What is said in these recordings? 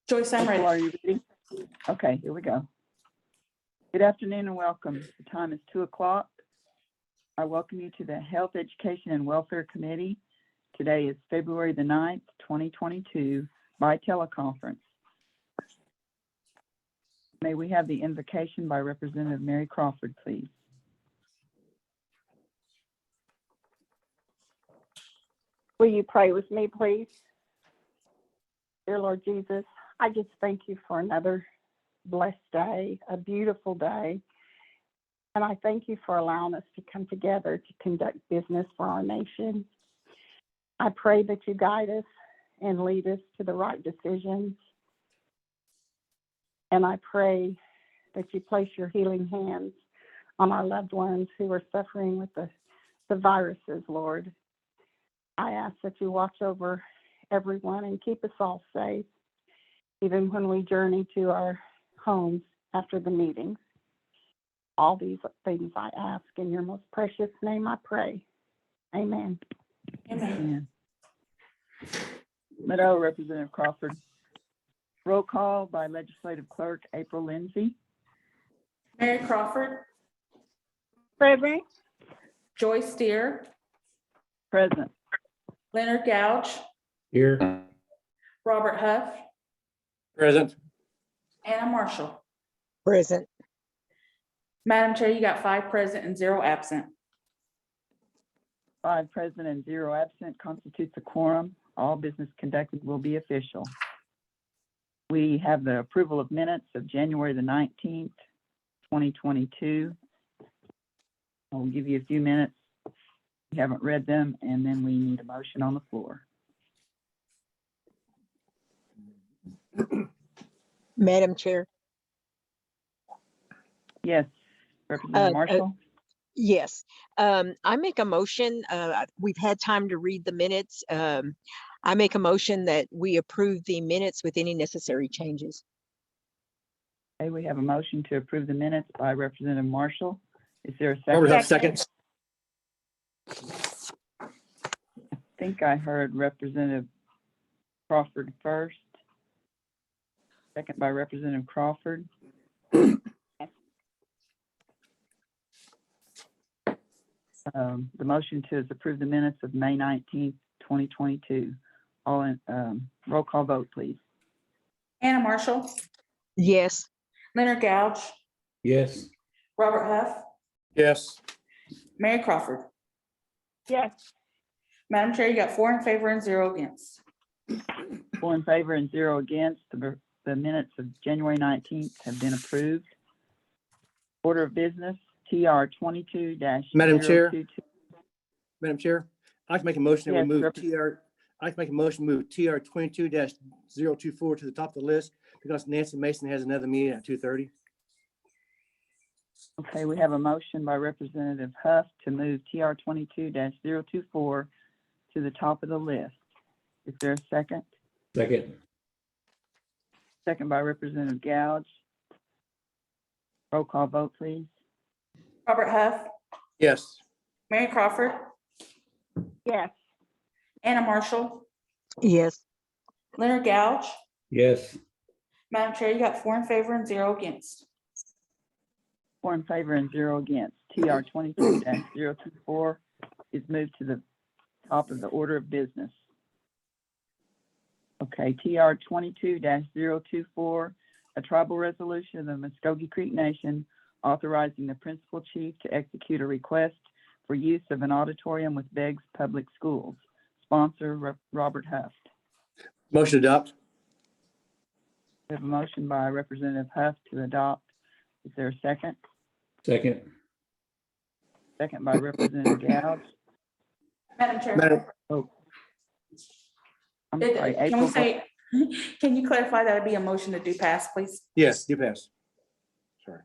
Joyce, I'm ready. Are you ready? Okay, here we go. Good afternoon and welcome. The time is 2 o'clock. I welcome you to the Health, Education, and Welfare Committee. Today is February the 9th, 2022, by teleconference. May we have the invocation by Representative Mary Crawford, please? Will you pray with me, please? Dear Lord Jesus, I just thank you for another blessed day, a beautiful day. And I thank you for allowing us to come together to conduct business for our nation. I pray that you guide us and lead us to the right decisions. And I pray that you place your healing hands on our loved ones who are suffering with the viruses, Lord. I ask that you watch over everyone and keep us all safe, even when we journey to our homes after the meetings. All these things I ask in your most precious name I pray. Amen. Amen. Hello, Representative Crawford. Roll call by Legislative Clerk April Lindsay. Mary Crawford, Present. Joyce Deere, Present. Leonard Gouge, Here. Robert Hufft, Present. Anna Marshall. Present. Madam Chair, you got 5 present and 0 absent. 5 present and 0 absent constitutes a quorum. All business conducted will be official. We have the approval of minutes of January the 19th, 2022. I'll give you a few minutes. We haven't read them, and then we need a motion on the floor. Madam Chair. Yes, Representative Marshall. Yes, I make a motion. We've had time to read the minutes. I make a motion that we approve the minutes with any necessary changes. Okay, we have a motion to approve the minutes by Representative Marshall. Is there a Robert second? Huff, second. I think I heard Representative Crawford first. Second by Representative Crawford. The motion to approve the minutes of May 19th, 2022. All in, roll call vote, please. Anna Marshall, Yes. Leonard Gouge, Yes. Robert Huff, Yes. Mary Crawford. Yes. Madam Chair, you got 4 in favor and 0 against. 4 in favor and 0 against. The minutes of January 19th have been approved. Order of business, TR 22-022. Madam Chair. Madam Chair, I'd like to make a motion that Yes, we move I'd like to make a motion to move TR 22-024 to the top of the list because Nancy Mason has another meeting at 2:30. Okay, we have a motion by Representative Hufft to move TR 22-024 to the top of the list. Is there a second? Second. Second by Representative Gouge. Roll call vote, please. Robert Huff, Yes. Mary Crawford, Yes. Anna Marshall, Yes. Leonard Gouge. Yes. Madam Chair, you got 4 in favor and 0 against. 4 in favor and 0 against. TR 22-024 is moved to the top of the order of business. Okay, TR 22-024, a tribal resolution of the Muskogee Creek Nation authorizing the principal chief to execute a request for use of an auditorium with Beggs Public Schools. Sponsor Robert Hufft. Motion to adopt. We have a motion by Representative Hufft to adopt. Is there a second? Second. Second by Representative Gouge. Madam Chair. Madam, I'm sorry, Can April. we say, can you clarify that would be a motion to do pass, please? yes, you pass. Sorry.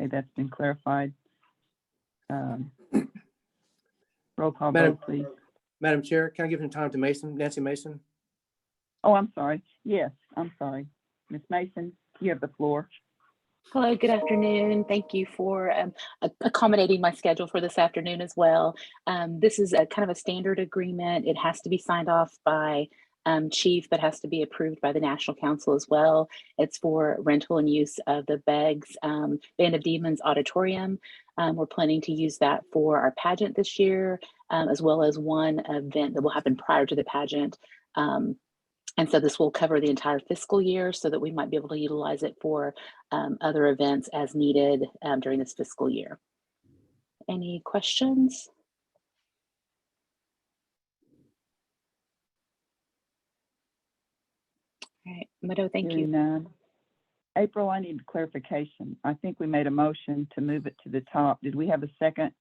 Okay, that's been clarified. Roll call Madam- vote, please. Madam Chair, can I give some time to Nancy Mason? Oh, I'm sorry. Yes, I'm sorry. Ms. Mason, you have the floor. Hello, good afternoon. Thank you for accommodating my schedule for this afternoon as well. This is a kind of a standard agreement. It has to be signed off by chief, but has to be approved by the National Council as well. It's for rental and use of the Beggs Band of Demons Auditorium. We're planning to use that for our pageant this year, as well as one event that will happen prior to the pageant. And so this will cover the entire fiscal year so that we might be able to utilize it for other events as needed during this fiscal year. Any questions? All right, Meadow, thank you. Hearing none. April, I need clarification. I think we made a motion to move it to the top. Did we have a second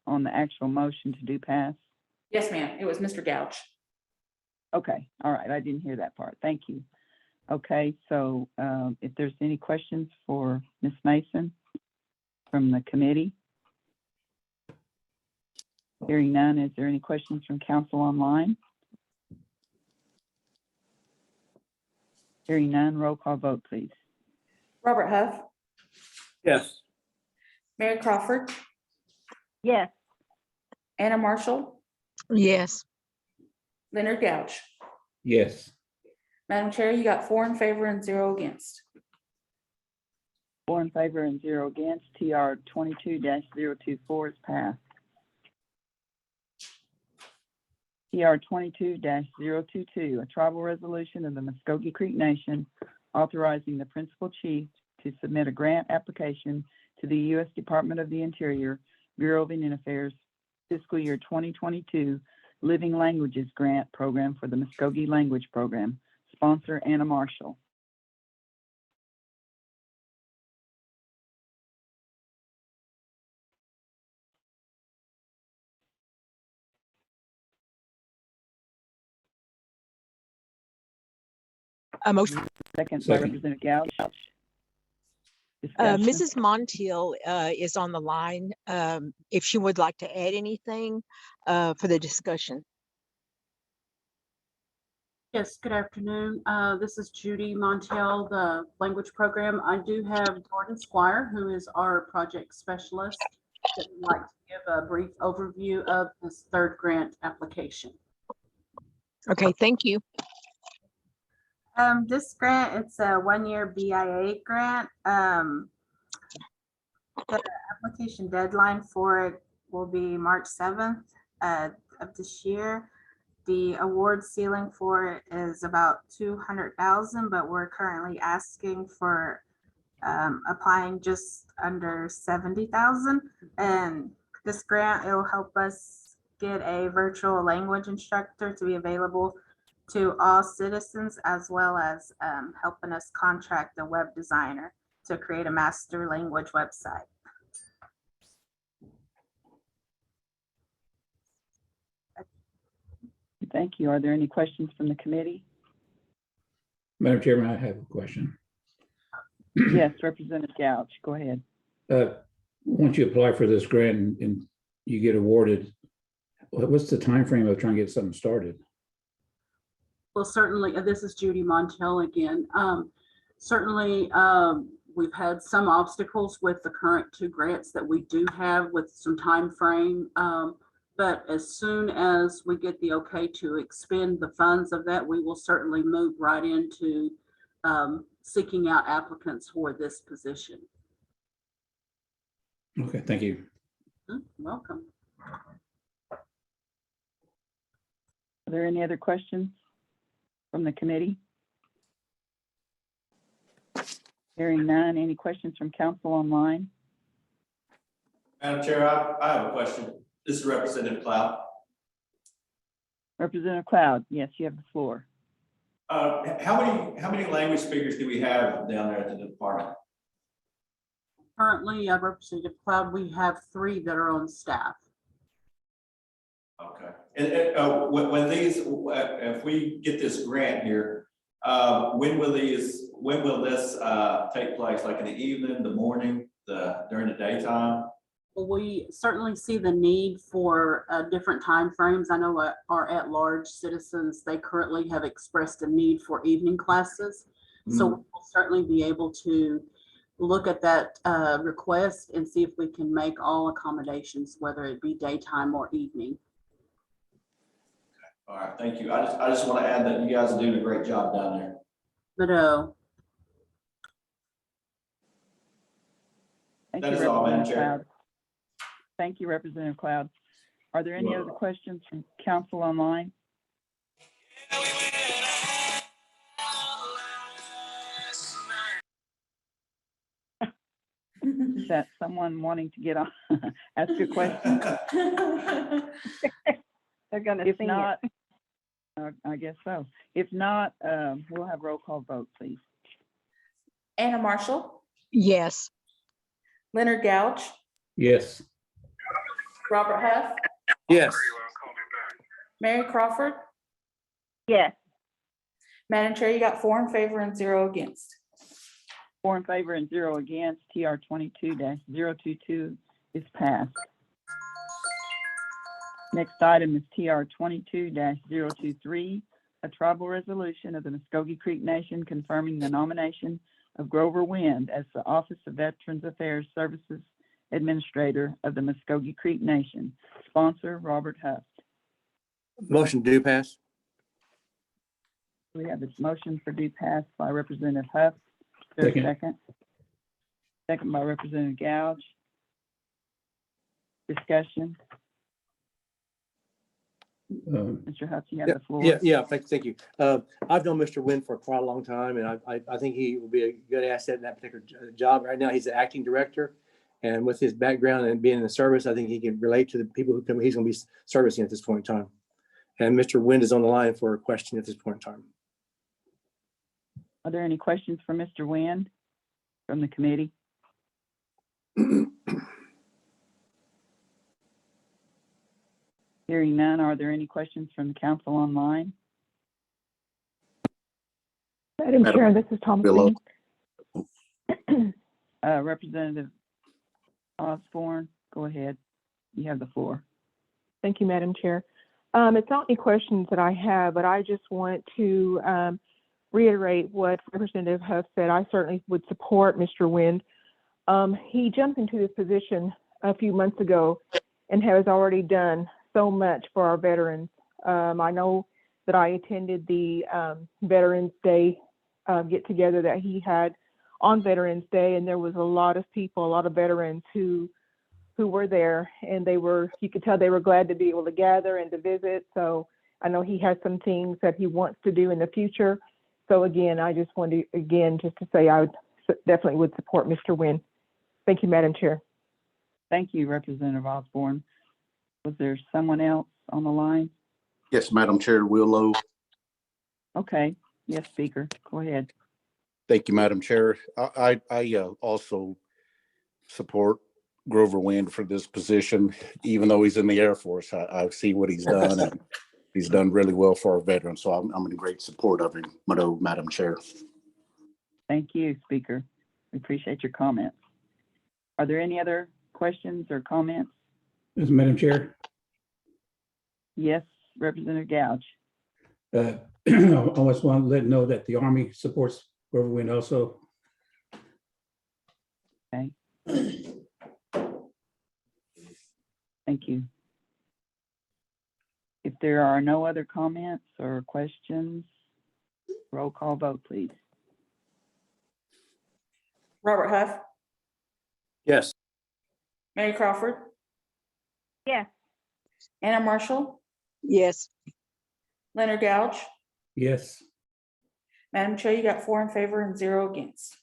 on the actual motion to do pass? Yes, ma'am. It was Mr. Gouch. Okay, all right, I didn't hear that part. Thank you. Okay, so if there's any questions for Ms. Mason from the committee? Hearing none, is there any questions from council online? Hearing none, roll call vote, please. Robert Huff, Yes. Mary Crawford, Yes. Anna Marshall, Yes. Leonard Gouch. Yes. Madam Chair, you got 4 in favor and 0 against. 4 in favor and 0 against. TR 22-024 is passed. TR 22-022, a tribal resolution of the Muskogee Creek Nation authorizing the principal chief to submit a grant application to the U.S. Department of the Interior, Bureau of Indian Affairs, fiscal year 2022 Living Languages Grant Program for the Muskogee Language Program. Sponsor Anna Marshall. A motion. Second by Second. Representative Gouch. Discussion. Mrs. Montiel is on the line. If she would like to add anything for the discussion. Yes, good afternoon. This is Judy Montiel, the language program. I do have Jordan Squire, who is our project specialist, that would like to give a brief overview of this third grant application. Okay, thank you. This grant, it's a 1-year BIA grant. The application deadline for it will be March 7th of this year. The award ceiling for it is about $200,000, but we're currently asking for applying just under $70,000. And this grant, it will help us get a virtual language instructor to be available to all citizens, as well as helping us contract a web designer to create a master language website. Thank you. Are there any questions from the committee? Madam Chairman, I have a question. Yes, Representative Gouch, go ahead. Once you apply for this grant and you get awarded, what's the time frame of trying to get something started? Well, certainly, this is Judy Montiel again. Certainly, we've had some obstacles with the current 2 grants that we do have with some time frame. But as soon as we get the okay to expend the funds of that, we will certainly move right into seeking out applicants for this position. Okay, thank you. Welcome. Are there any other questions from the committee? Hearing none, any questions from council online? Madam Chair, I have a question. This is Representative Cloud. Representative Cloud, yes, you have the floor. How many language speakers do we have down there at the department? Currently, Representative Cloud, we have 3 that are on staff. Okay. And when these, if we get this grant here, when will this take place? Like in the evening, the morning, during the daytime? We certainly see the need for different timeframes. I know our at-large citizens, they currently have expressed a need for evening classes. So we'll certainly be able to look at that request and see if we can make all accommodations, whether it be daytime or evening. All right, thank you. I just want to add that you guys are doing a great job down there. But Thank That you, is all, Madam Representative Chair. Cloud. Thank you, Representative Cloud. Are there any You're other questions from council online? Is that someone wanting to get on, ask a question? They're gonna If sing not, it. I guess so. If not, we'll have roll call vote, please. Anna Marshall, Yes. Leonard Gouge, Yes. Robert Huff, Yes. Mary Crawford. Yes. Madam Chair, you got 4 in favor and 0 against. 4 in favor and 0 against. TR 22-022 is passed. Next item is TR 22-023, a tribal resolution of the Muskogee Creek Nation confirming the nomination of Grover Wind as the Office of Veterans Affairs Services Administrator of the Muskogee Creek Nation. Sponsor, Robert Hufft. Motion to do pass. We have this motion for due pass by Representative Hufft. Is there a Second. second? Second by Representative Gouge. Discussion. Mr. Hufft, you have the floor. Yeah, thank you. I've known Mr. Wynn for quite a long time, and I think he will be a good asset in that particular job. Right now, he's the acting director, and with his background and being in the service, I think he can relate to the people who come, he's going to be servicing at this point in time. And Mr. Wynn is on the line for a question at this point in time. Are there any questions for Mr. Wynn from the committee? Hearing none, are there any questions from the council online? Madam Chair, this is Thomasine. Representative Osborne, go ahead. You have the floor. Thank you, Madam Chair. It's not any questions that I have, but I just want to reiterate what Representative Huff said. I certainly would support Mr. Wind. He jumped into this position a few months ago and has already done so much for our veterans. I know that I attended the Veterans Day get-together that he had on Veterans Day, and there was a lot of people, a lot of veterans who were there, and you could tell they were glad to be able to gather and to visit. So I know he has some things that he wants to do in the future. So again, I just wanted to say I definitely would support Mr. Wynn. Thank you, Madam Chair. Thank you, Representative Osborne. Was there someone else on the line? Yes, Madam Chair, Will Lowe. Okay, yes, Speaker, go ahead. Thank you, Madam Chair. I also support Grover Wind for this position, even though he's in the Air Force. I see what he's done, and he's done really well for our veterans. So I'm in great support of him, Madam Chair. Thank you, Speaker. We appreciate your comments. Are there any other questions or comments? Yes, Madam Chair. Yes, Representative Gouge. I always want to let know that the Army supports Grover Wind also. Okay. Thank you. If there are no other comments or questions, roll call vote, please. Robert Huff, Yes. Mary Crawford, Yes. Anna Marshall, Yes. Leonard Gouge. Yes. Madam Chair, you got 4 in favor and 0 against.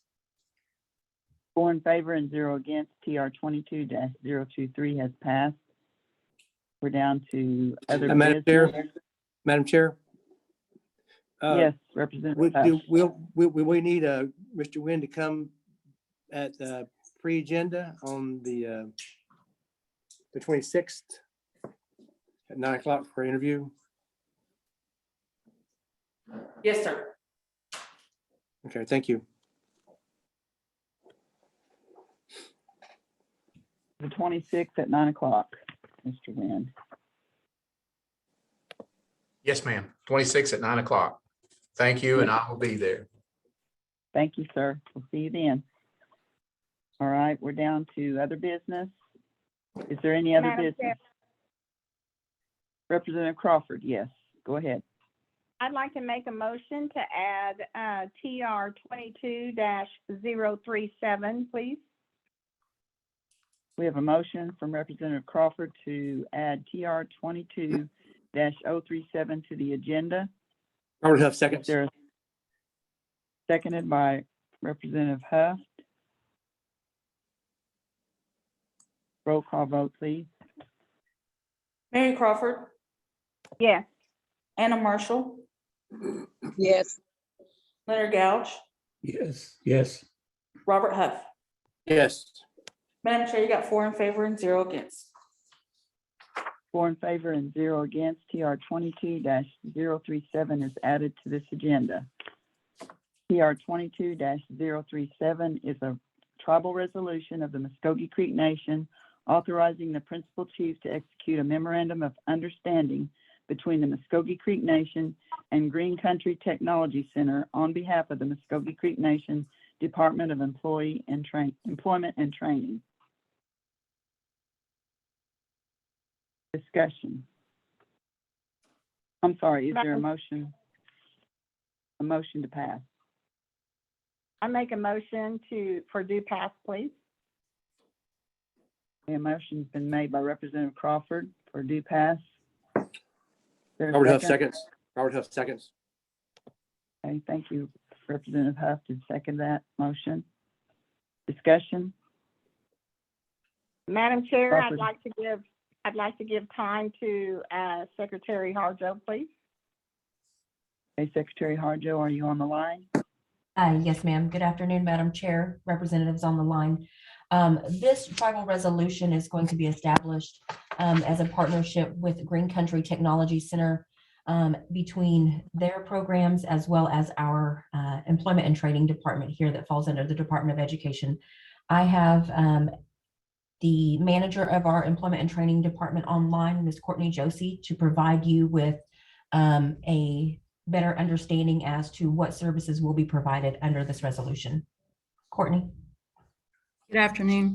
4 in favor and 0 against. TR 22-023 has passed. We're down to other Madam business. Chair. Madam Chair. Yes, Representative Huff. We need Mr. Wynn to come at the pre-agenda on the 26th at 9 o'clock for interview. Yes, sir. Okay, thank you. The 26th at 9 o'clock, Mr. Wynn. Yes, ma'am. 26 at 9 o'clock. Thank you, and I will be there. Thank you, sir. We'll see you then. All right, we're down to other business. Is there any other Madam business? Chair. Representative Crawford, yes, go ahead. I'd like to make a motion to add TR 22-037, please. We have a motion from Representative Crawford to add TR 22-037 to the agenda. Robert Huff, Is seconds. there a- Seconded by Representative Hufft. Roll call vote, please. Mary Crawford, Yes. Anna Marshall, Yes. Leonard Gouge, Yes, yes, Robert Huff. Yes. Madam Chair, you got 4 in favor and 0 against. 4 in favor and 0 against. TR 22-037 is added to this agenda. TR 22-037 is a tribal resolution of the Muskogee Creek Nation authorizing the principal chief to execute a memorandum of understanding between the Muskogee Creek Nation and Green Country Technology Center on behalf of the Muskogee Creek Nation Department of Employment and Training. Discussion. I'm sorry, is there a motion? A motion to pass? I make a motion for due pass, please. A motion's been made by Representative Crawford for due pass. There's Robert Huff, seconds. Robert Huff, seconds. Okay, thank you, Representative Huff, to second that motion. Discussion. Madam Chair, Crawford. I'd like to give time to Secretary Harjo, please. Hey, Secretary Harjo, are you on the line? Yes, ma'am. Good afternoon, Madam Chair, representatives on the line. This tribal resolution is going to be established as a partnership with Green Country Technology Center between their programs as well as our Employment and Training Department here that falls under the Department of Education. I have the manager of our Employment and Training Department online, Ms. Courtney Josie, to provide you with a better understanding as to what services will be provided under this resolution. Courtney. Good afternoon.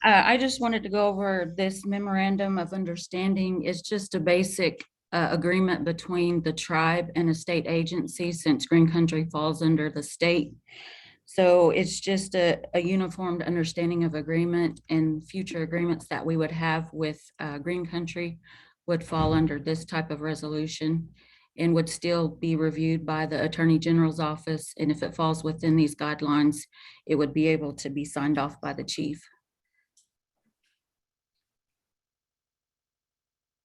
I just wanted to go over this memorandum of understanding. Is just a basic agreement between the tribe and a state agency, since Green Country falls under the state. So it's just a uniformed understanding of agreement, and future agreements that we would have with Green Country would fall under this type of resolution and would still be reviewed by the Attorney General's office. And if it falls within these guidelines, it would be able to be signed off by the chief.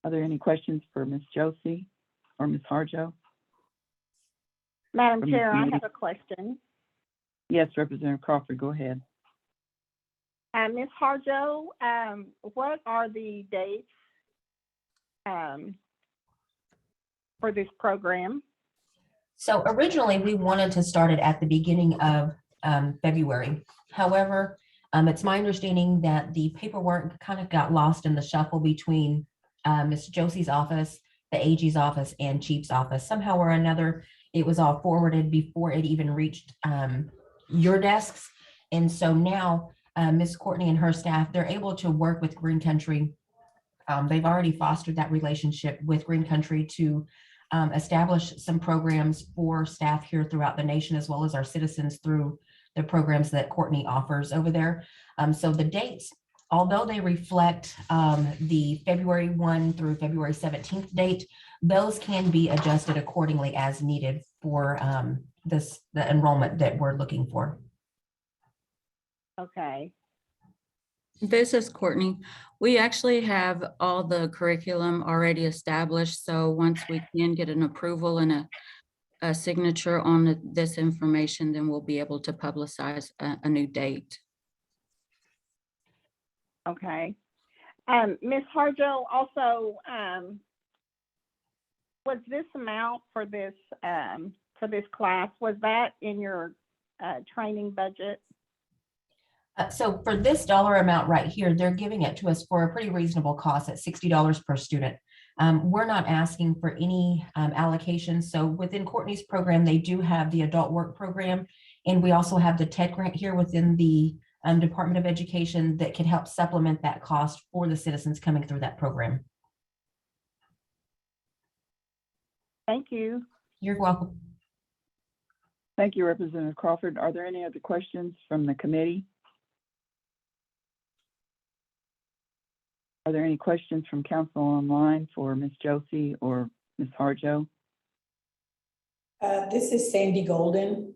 Are there any questions for Ms. Josie or Ms. Harjo? Madam From the Chair, I committee. have a question. Yes, Representative Crawford, go ahead. Ms. Harjo, what are the dates for this program? So originally we wanted to start it at the beginning of February. However, it's my understanding that the paperwork kind of got lost in the shuffle between Ms. Josie's office, the AG's office, and Chief's office. Somehow or another, it was all forwarded before it even reached your desks. And so now Ms. Courtney and her staff, they're able to work with Green Country. They've already fostered that relationship with Green Country to establish some programs for staff here throughout the nation, as well as our citizens through the programs that Courtney offers over there. So the dates, although they reflect the February 1 through February 17th date, those can be adjusted accordingly as needed for the enrollment that we're looking for. Okay. This is Courtney. We actually have all the curriculum already established. So once we can get an approval and a signature on this information, then we'll be able to publicize a new date. Okay. Ms. Harjo, also, was this amount for this class, was that in your training budget? So for this dollar amount right here, they're giving it to us for a pretty reasonable cost at $60 per student. We're not asking for any allocations. So within Courtney's program, they do have the adult work program, and we also have the TED grant here within the Department of Education that could help supplement that cost for the citizens coming through that program. Thank you. You're welcome. Thank you, Representative Crawford. Are there any other questions from the committee? Are there any questions from council online for Ms. Josie or Ms. Harjo? This is Sandy Golden.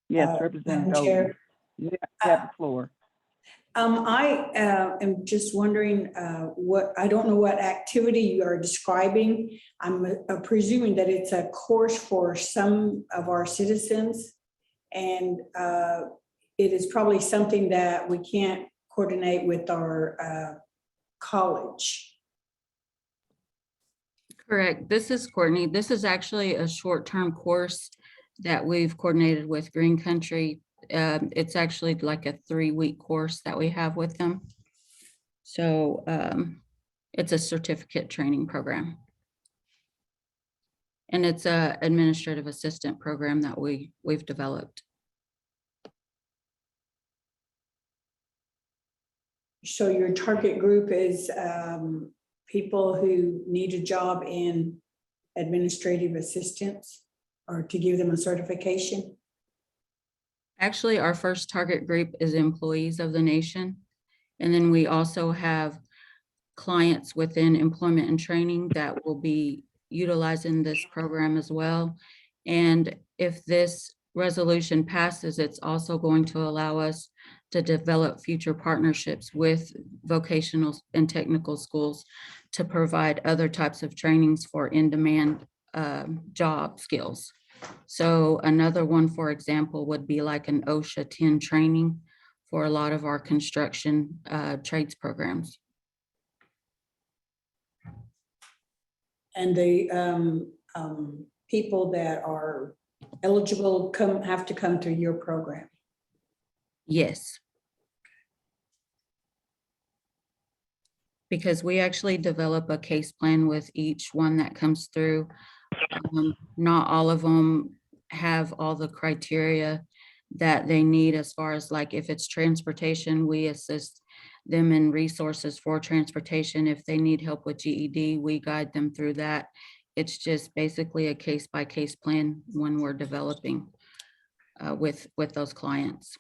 Yes, Representative Madam Golden. Chair. You have the floor. I am just wondering I don't know what activity you are describing. I'm presuming that it's a course for some of our citizens. And it is probably something that we can't coordinate with our college. Correct. This is Courtney. This is actually a short-term course that we've coordinated with Green Country. It's actually like a 3-week course that we have with them. So it's a certificate training program. And it's a administrative assistant program that we've developed. So your target group is people who need a job in administrative assistance or to give them a certification? Actually, our first target group is employees of the nation. And then we also have clients within employment and training that will be utilizing this program as well. And if this resolution passes, it's also going to allow us to develop future partnerships with vocational and technical schools to provide other types of trainings for in-demand job skills. So another one, for example, would be like an OSHA 10 training for a lot of our construction trades programs. And the people that are eligible have to come through your program? Yes. Because we actually develop a case plan with each one that comes through. Not all of them have all the criteria that they need as far as like if it's transportation, we assist them in resources for transportation. If they need help with GED, we guide them through that. It's just basically a case-by-case plan when we're developing with those clients.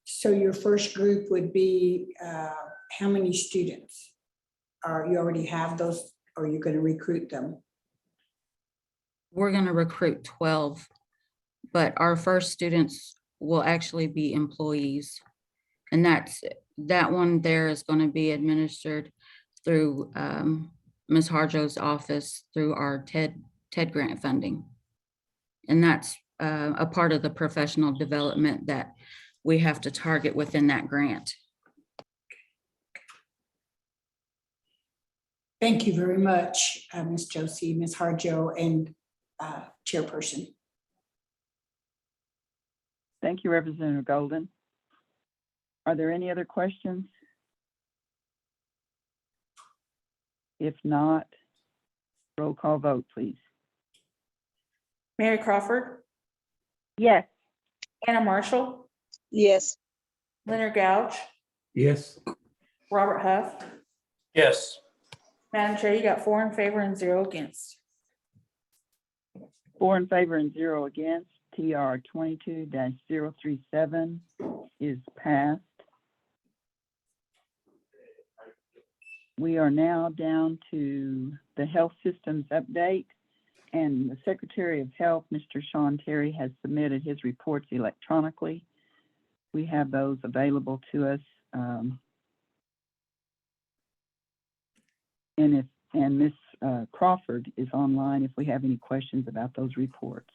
So your first group would be how many students? You already have those, or you're going to recruit them? We're going to recruit 12, but our first students will actually be employees. And that one there is going to be administered through Ms. Harjo's office through our TED grant funding. And that's a part of the professional development that we have to target within that grant. Thank you very much, Ms. Josie, Ms. Harjo, and Chairperson. Thank you, Representative Golden. Are there any other questions? If not, roll call vote, please. Mary Crawford, Yes. Anna Marshall, Yes. Leonard Gouch, Yes. Robert Huff. Yes. Madam Chair, you got 4 in favor and 0 against. 4 in favor and 0 against. TR 22-037 is passed. We are now down to the health systems update, and the Secretary of Health, Mr. Sean Terry, has submitted his reports electronically. We have those available to us. And Ms. Crawford is online if we have any questions about those reports.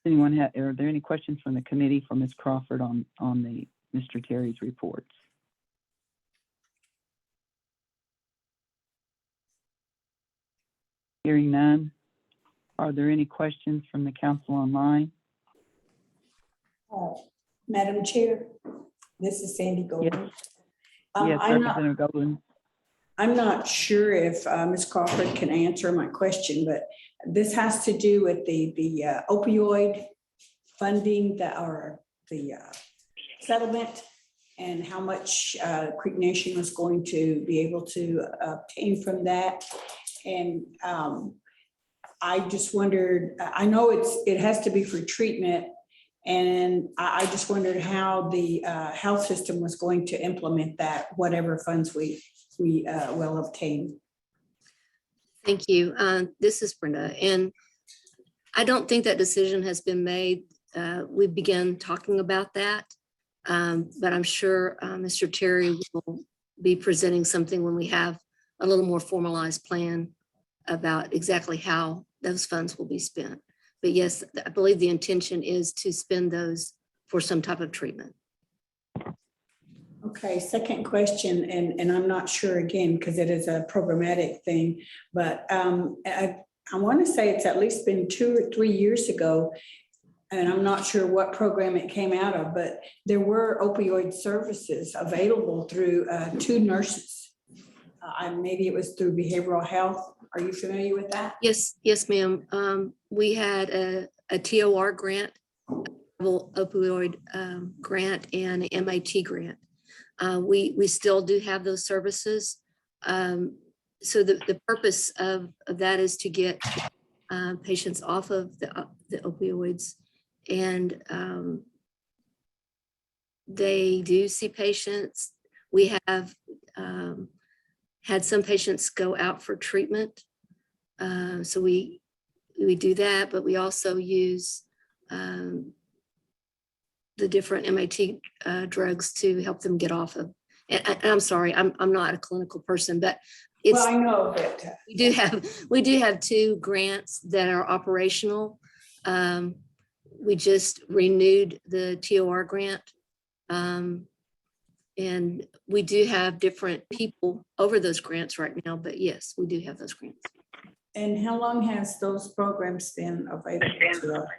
Are there any questions from the committee for Ms. Crawford on Mr. Terry's reports? Hearing none. Are there any questions from the council online? Madam Chair, this is Sandy Golden. Yes, I'm not, Representative Golden. I'm not sure if Ms. Crawford can answer my question, but this has to do with the opioid funding or the settlement and how much Creek Nation was going to be able to obtain from that. And I just wondered, I know it has to be for treatment, and I just wondered how the health system was going to implement that, whatever funds we will obtain. Thank you. This is Brenda, and I don't think that decision has been made. We began talking about that, but I'm sure Mr. Terry will be presenting something when we have a little more formalized plan about exactly how those funds will be spent. But yes, I believe the intention is to spend those for some type of treatment. Okay, second question, and I'm not sure again, because it is a programmatic thing, but I want to say it's at least been 2 or 3 years ago, and I'm not sure what program it came out of, but there were opioid services available through 2 nurses. Maybe it was through behavioral health. Are you familiar with that? Yes, ma'am. We had a TOR grant, opioid grant, and an MAT grant. We still do have those services. So the purpose of that is to get patients off of the opioids, and they do see patients. We have had some patients go out for treatment. So we do that, but we also use the different MAT drugs to help them get off of. And I'm sorry, I'm not a clinical person, but it's, well, I know that we do have 2 grants that are operational. We just renewed the TOR grant. And we do have different people over those grants right now, but yes, we do have those grants. And how long has those programs been available to us?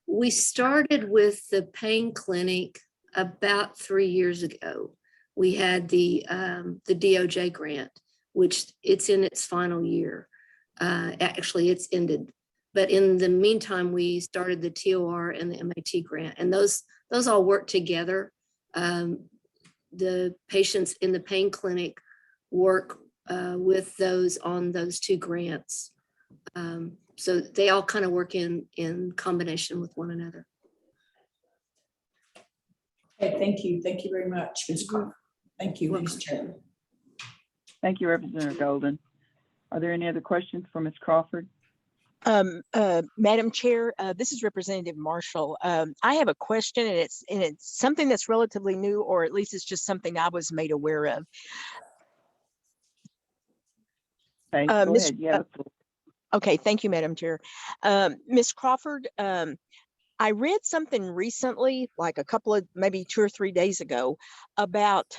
We started with the pain clinic about 3 years ago. We had the DOJ grant, which it's in its final year. Actually, it's ended. But in the meantime, we started the TOR and the MAT grant, and those all work together. The patients in the pain clinic work with those on those 2 grants. So they all kind of work in combination with one another. Okay, thank you. Thank you very much, Ms. Crawford. Thank you, Ms. Chairman. Thank you, Representative Golden. Are there any other questions for Ms. Crawford? Madam Chair, this is Representative Marshall. I have a question, and it's something that's relatively new, or at least it's just something I was made aware of. Okay, go ahead. Yeah. Okay, thank you, Madam Chair. Ms. Crawford, I read something recently, like a couple of, maybe 2 or 3 days ago, about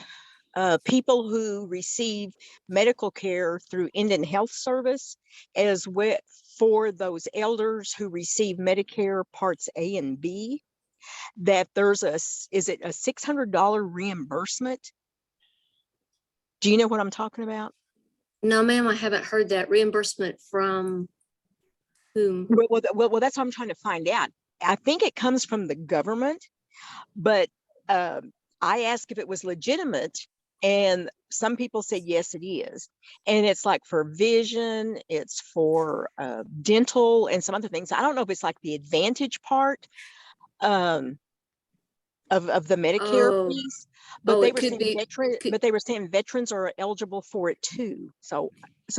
people who receive medical care through Indian Health Service, as well for those elders who receive Medicare Parts A and B, that there's is it a $600 reimbursement? Do you know what I'm talking about? No, ma'am, I haven't heard that. Reimbursement from whom? Well, that's what I'm trying to find out. I think it comes from the government, but I asked if it was legitimate, and some people said yes, it is. And it's like for vision, it's for dental and some other things. I don't know if it's like the Advantage part of the Medicare piece, but they were saying veterans are eligible for it too. So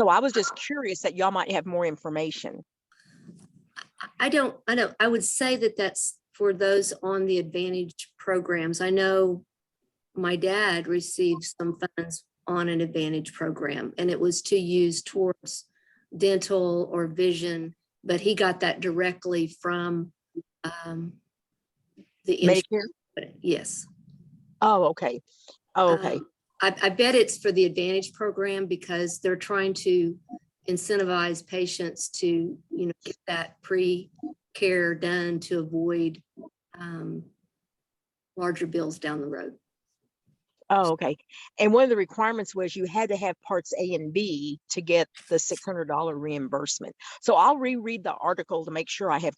I was just curious that y'all might have more information. I don't. I would say that that's for those on the Advantage programs. I know my dad received some funds on an Advantage program, and it was to use towards dental or vision, but he got that directly from the Medicare. Yes. Oh, okay. Oh, okay. I bet it's for the Advantage program because they're trying to incentivize patients to, get that pre-care done to avoid larger bills down the road. Oh, okay. And one of the requirements was you had to have parts A and B to get the $600 reimbursement. So I'll reread the article to make sure I have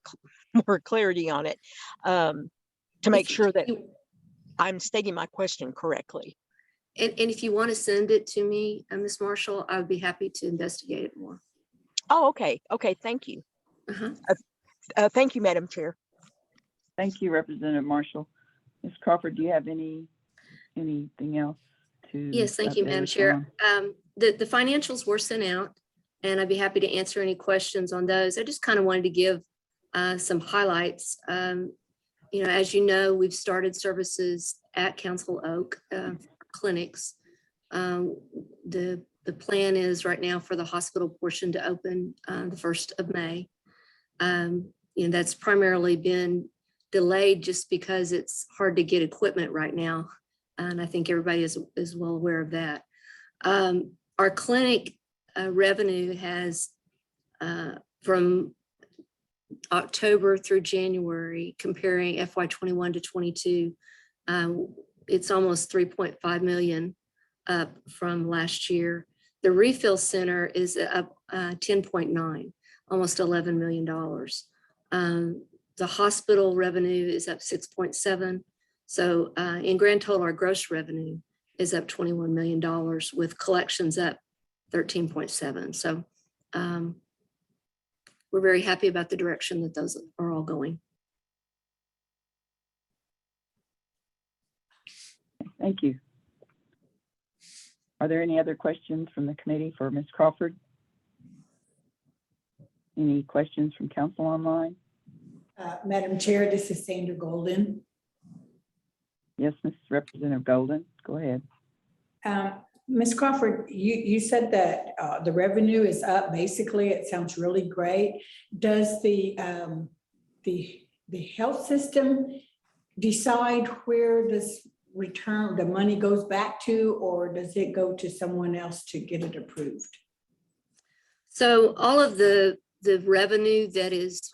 more clarity on it, to make sure that I'm stating my question correctly. And if you want to send it to me, Ms. Marshall, I would be happy to investigate it more. Oh, okay. Okay. Thank you. Uh-huh. Thank you, Madam Chair. Thank you, Representative Marshall. Ms. Crawford, do you have anything else to? Yes, thank you, update Madam us Chair. on? The financials were sent out, and I'd be happy to answer any questions on those. I just kind of wanted to give some highlights. You know, as you know, we've started services at Council Oak clinics. The plan is right now for the hospital portion to open the 1st of May. You know, that's primarily been delayed just because it's hard to get equipment right now. And I think everybody is well aware of that. Our clinic revenue has, from October through January, comparing FY21 to 22, it's almost 3.5 million up from last year. The refill center is up 10.9, almost $11 million. The hospital revenue is up 6.7. So in grand total, our gross revenue is up $21 million with collections up 13.7. So we're very happy about the direction that those are all going. Thank you. Are there any other questions from the committee for Ms. Crawford? Any questions from council online? Madam Chair, this is Sandra Golden. Yes, Ms. Representative Golden, go ahead. Ms. Crawford, you said that the revenue is up. Basically, it sounds really great. Does the health system decide where this the money goes back to, or does it go to someone else to get it approved? So all of the revenue that is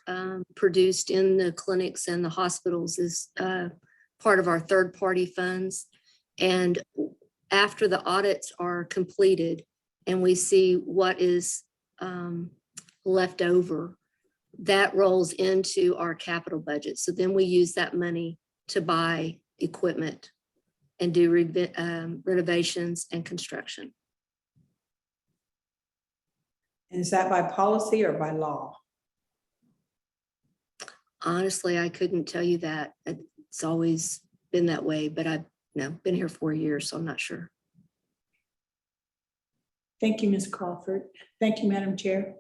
produced in the clinics and the hospitals is part of our third-party funds. And after the audits are completed and we see what is left over, that rolls into our capital budget. So then we use that money to buy equipment and do renovations and construction. And is that by policy or by law? Honestly, I couldn't tell you that. It's always been that way, but I've been here 4 years, so I'm not sure. Thank you, Ms. Crawford. Thank you, Madam Chair.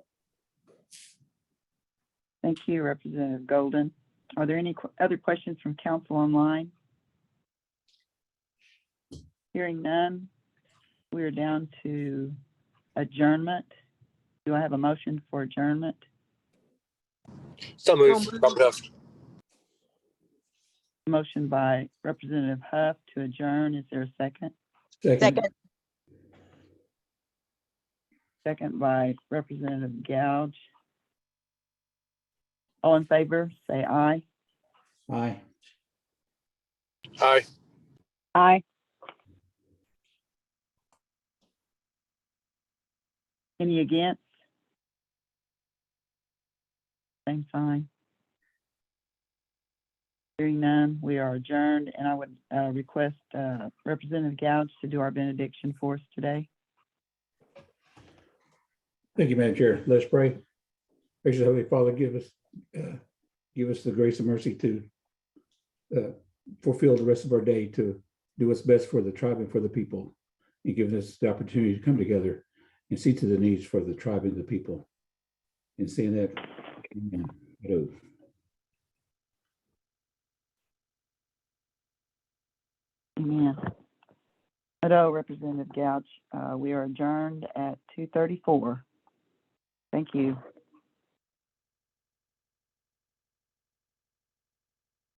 Thank you, Representative Golden. Are there any other questions from council online? Hearing none, we are down to adjournment. Do I have a motion for adjournment? So moved. Hufft. Motion by Representative Hufft to adjourn. Is there a second? Second. Second by Representative Gouge. All in favor, say aye. Aye. Aye. Aye. Any against? Same sign. Hearing none, we are adjourned, and I would request Representative Gouge to do our benediction for us today. Thank you, Madam Chair. Let's pray. Gracious Heavenly Father, give us the grace and mercy to fulfill the rest of our day, to do what's best for the tribe and for the people, and give us the opportunity to come together and see to the needs for the tribe and the people. And saying that, amen. Amen. Hello, Representative Gouge. We are adjourned at 2:34. Thank you.